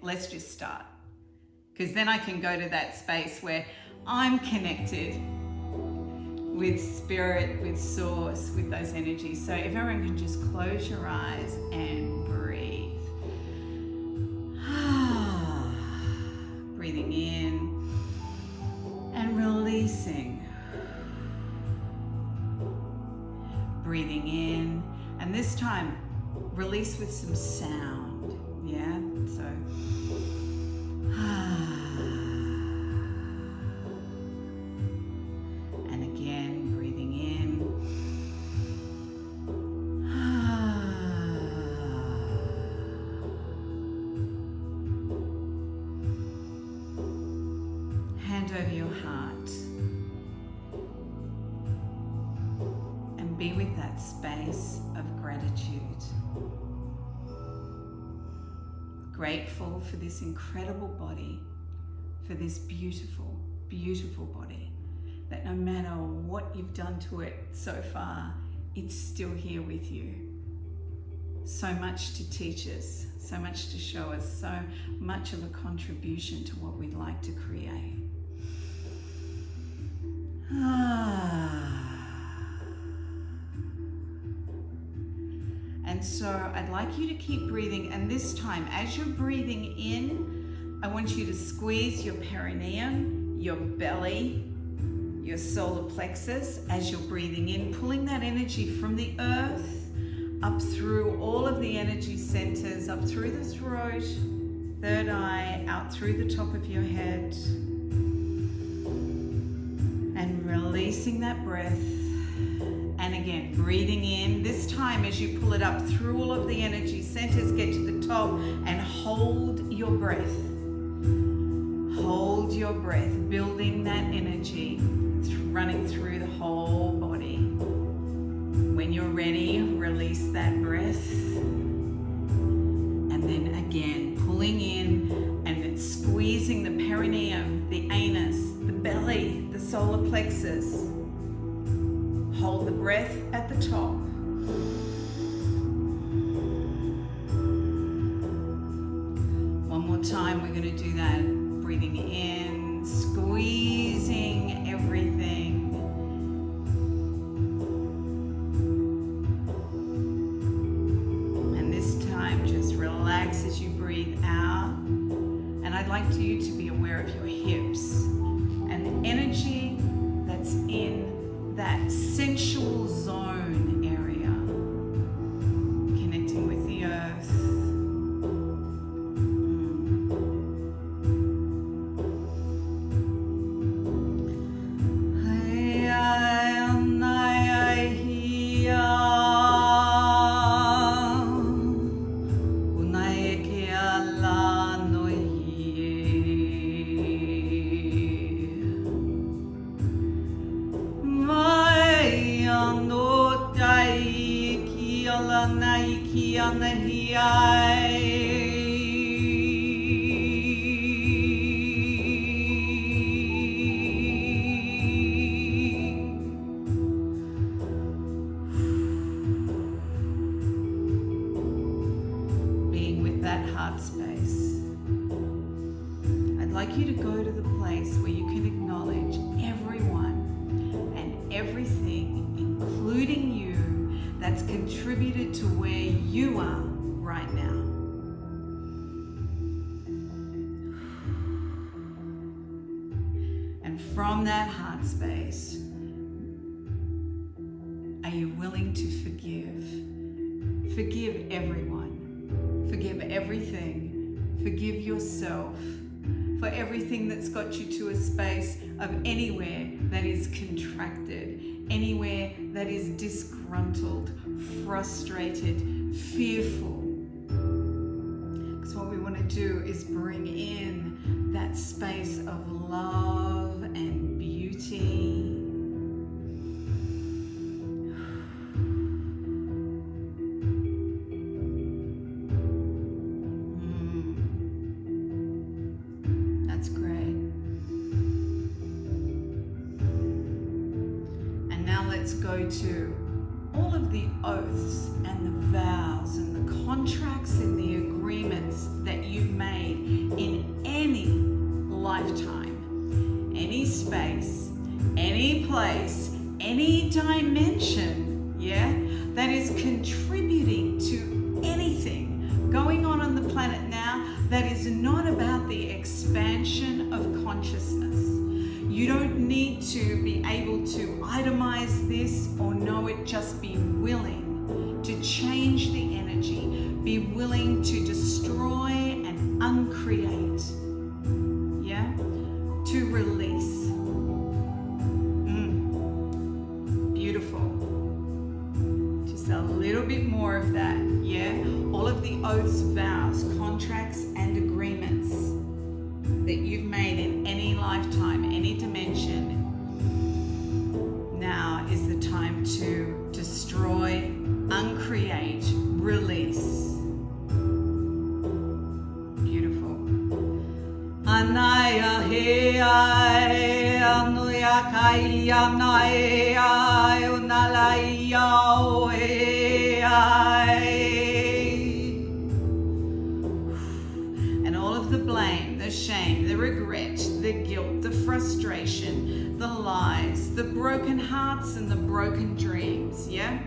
let's just start. Because then I can go to that space where I'm connected with spirit, with source, with those energies. So if everyone can just close your eyes and breathe. Breathing in and releasing. Breathing in, and this time release with some sound. Yeah, so and again, breathing in. Hand over your heart and be with that space of gratitude. Grateful for this incredible body, for this beautiful, beautiful body, that no matter what you've done to it so far, it's still here with you. So much to teach us, so much to show us, so much of a contribution to what we'd like to create. And so I'd like you to keep breathing, and this time as you're breathing in, I want you to squeeze your perineum, your belly, your solar plexus as you're breathing in, pulling that energy from the earth up through all of the energy centers, up through the throat, third eye, out through the top of your head, and releasing that breath. And again, breathing in, this time as you pull it up through all of the energy centers, get to the top and hold your breath. Hold your breath, building that energy, running through the whole body. When you're ready, release that breath. And then again, pulling in and then squeezing the perineum, the anus, the belly, the solar plexus. Hold the breath at the top. One more time, we're going to do that. Breathing in, squeezing everything. And this time, just relax as you breathe out. And I'd like you to be aware of your hips and the energy that's in that sensual zone area, connecting with the earth. Being with that heart space, I'd like you to go to the place where you can acknowledge everyone and everything, including you, that's contributed to where you are right now. And from that heart space, are you willing to forgive? Forgive everyone. Forgive everything. Forgive yourself for everything that's got you to a space of anywhere that is contracted, anywhere that is disgruntled, frustrated, fearful. Because what we want to do is bring in that space of love and beauty. That's great. And now let's go to all of the oaths and the vows and the contracts and the agreements that you've made dimension, yeah, that is contributing to anything going on the planet now that is not about the expansion of consciousness. You don't need to be able to itemize this or know it, just be willing to change the energy, be willing to destroy and uncreate, yeah, to release. Beautiful. Just a little bit more of that, yeah? All of the oaths, vows, contracts, and agreements that you've made in any lifetime, any dimension, now is the time to destroy, uncreate, release. Beautiful. Anaya he ai anuya kai anaya unalaya o e ai. And all of the blame, the shame, the regret, the guilt, the frustration, the lies, the broken hearts and the broken dreams, yeah?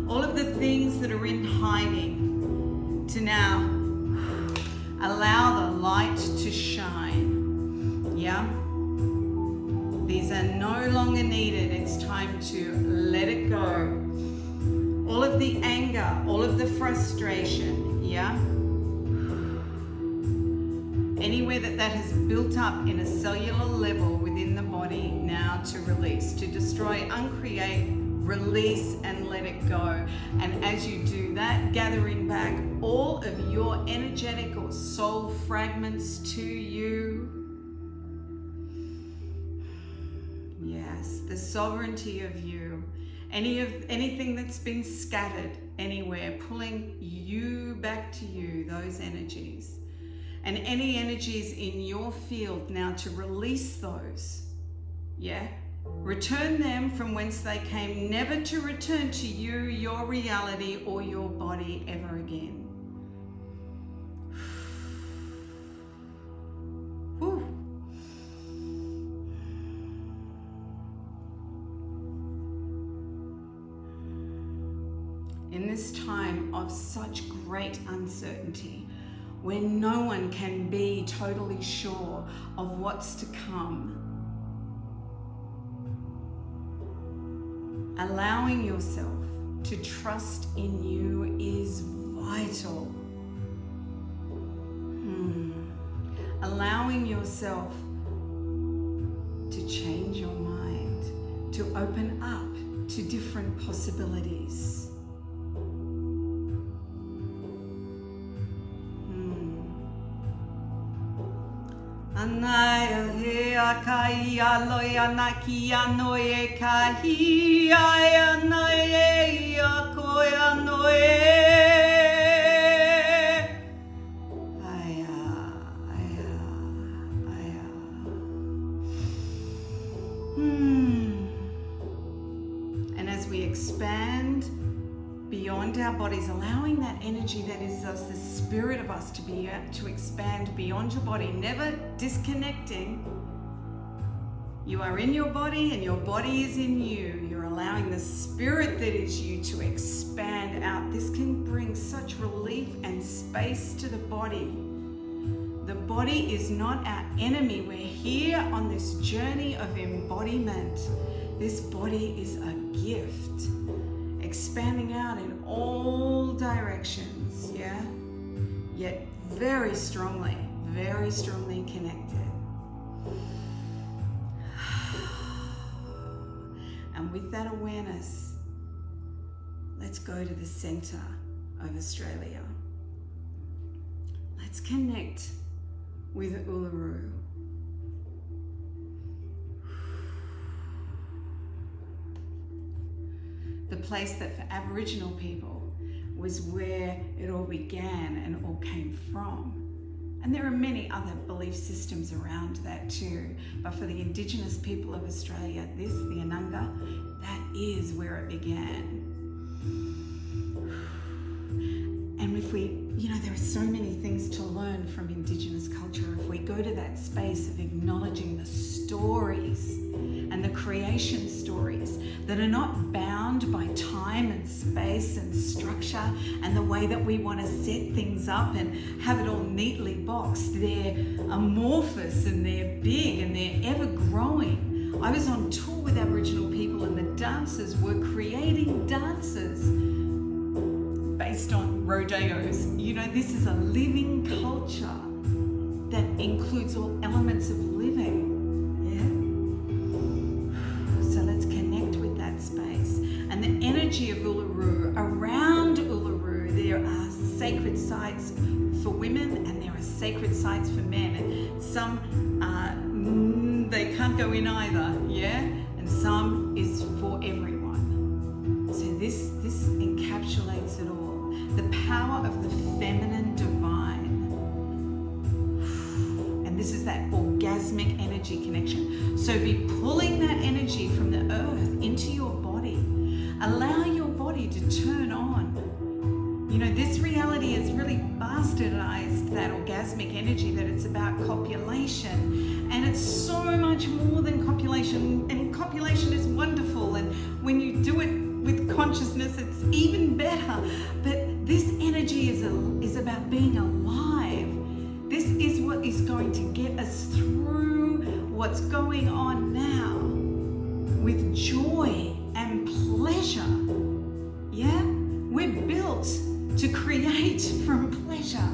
All of the things that are in hiding, to now allow the light to shine, yeah? These are no longer needed. It's time to let it go. All of the anger, all of the frustration, yeah? Anywhere that has built up in a cellular level within the body, now to release, to destroy, uncreate, release, and let it go. And as you do that, gathering back all of your energetic or soul fragments to you. Yes, the sovereignty of you. Anything that's been scattered anywhere, pulling you back to you, those energies. And any energies in your field now, to release those, yeah? Return them from whence they came, never to return to you, your reality, or your body ever again. Whew. In this time of such great uncertainty, when no one can be totally sure of what's to come, allowing yourself to trust in you is vital. Allowing yourself to change your mind, to open up to different possibilities. Anaya he akai aloya nakia noe kahi aya nae akoya noe aya. And as we expand beyond our bodies, allowing that energy that is us, the spirit of us, to be to expand beyond your body, never disconnecting. You are in your body and your body is in you. You're allowing the spirit that is you to expand out. This can bring such relief and space to the body. The body is not our enemy. We're here on this journey of embodiment. This body is a gift, expanding out in all directions, yeah? Yet very strongly connected. And with that awareness, let's go to the center of Australia. Let's connect with Uluru. The place that for Aboriginal people was where it all began and all came from. And there are many other belief systems around that too. But for the Indigenous people of Australia, the Anunga, that is where it began. And if we, there are so many things to learn from Indigenous culture. If we go to that space of acknowledging the stories and the creation stories that are not bound by time and space and structure and the way that we want to set things up and have it all neatly boxed. They're amorphous and they're big and they're ever growing. I was on tour with Aboriginal people and the dancers were creating dances based on rodeos. You know, this is a living culture that includes all elements of living. Yeah? So let's connect with that space. And the energy of Uluru, around Uluru, there are sacred sites for women and there are sacred sites for men. And some, they can't go in either, yeah? And some is for everyone. So this encapsulates it all. The power of the feminine divine. And this is that orgasmic energy connection. So be pulling that energy from the earth into your body. Allow your body to turn on. You know, this reality has really bastardized that orgasmic energy, that it's about copulation. And it's so much more than copulation. And copulation is wonderful. And when you do it with consciousness, it's even better. But this energy is about being alive. This is what is going to get us through what's going on now with joy and pleasure. Yeah? We're built to create from pleasure.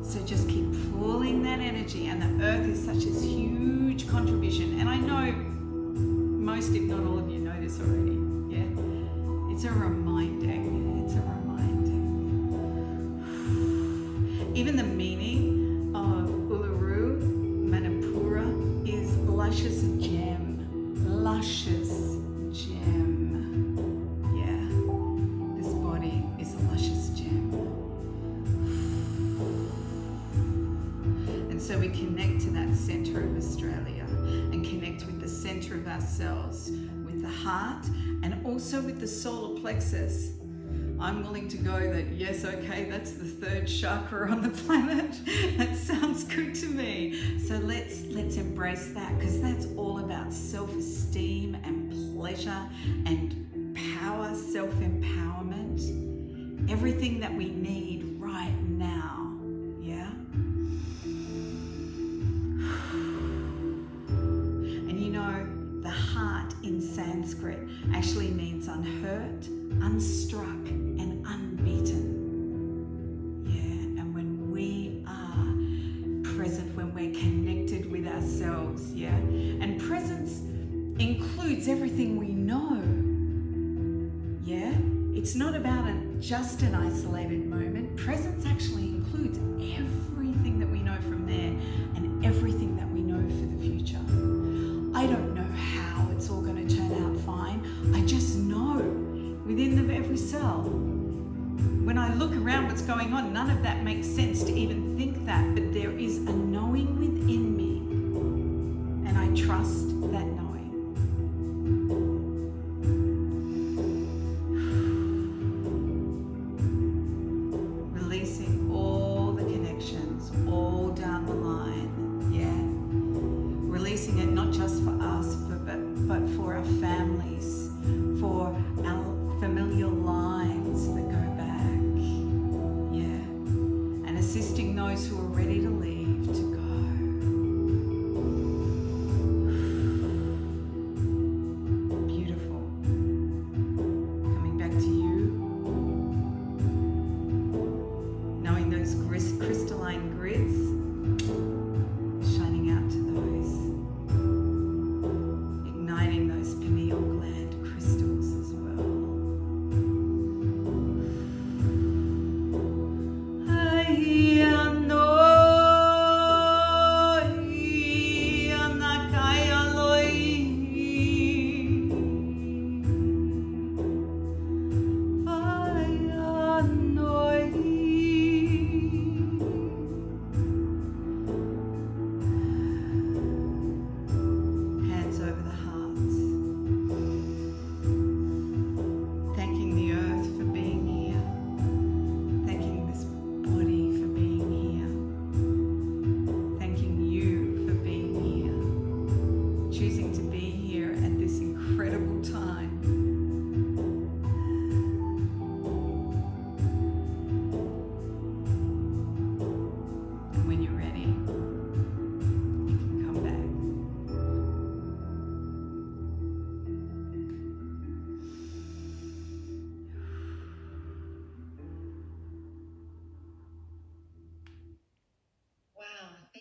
So just keep pulling that energy, and the earth is such a huge contribution. And I know most, if not all of you, know this already. Yeah? It's a reminding. It's a reminding. Even the meaning of Uluru, Manipura, is luscious gem. Luscious gem. Yeah. This body is a luscious gem. And so we connect to that center of Australia and connect with the center of ourselves, with the heart, and also with the solar plexus. I'm willing to go that, yes, okay, that's the third chakra on the planet. That sounds good to me. So let's embrace that, because that's all about self-esteem and pleasure and power, self-empowerment, everything that we need right now. Yeah? And you know, the heart in Sanskrit actually means unhurt, unstruck, and unbeaten. Yeah, and when we are present, when we're connected with ourselves, yeah, and presence includes everything we know. Yeah, it's not about just an isolated moment. Presence actually includes everything that we know from there and everything that we know for the future. I don't know how it's all going to turn out fine. I just know within every cell. When I look around what's going on, none of that makes sense to even think that, but there is a knowing within me, and I trust that knowing. Releasing all the connections, all down the line, yeah. Releasing it not just for us, but for our families, for our familial lines that go back, yeah, and assisting those who are ready to leave to go. Beautiful. Coming back to you, knowing those crystalline grids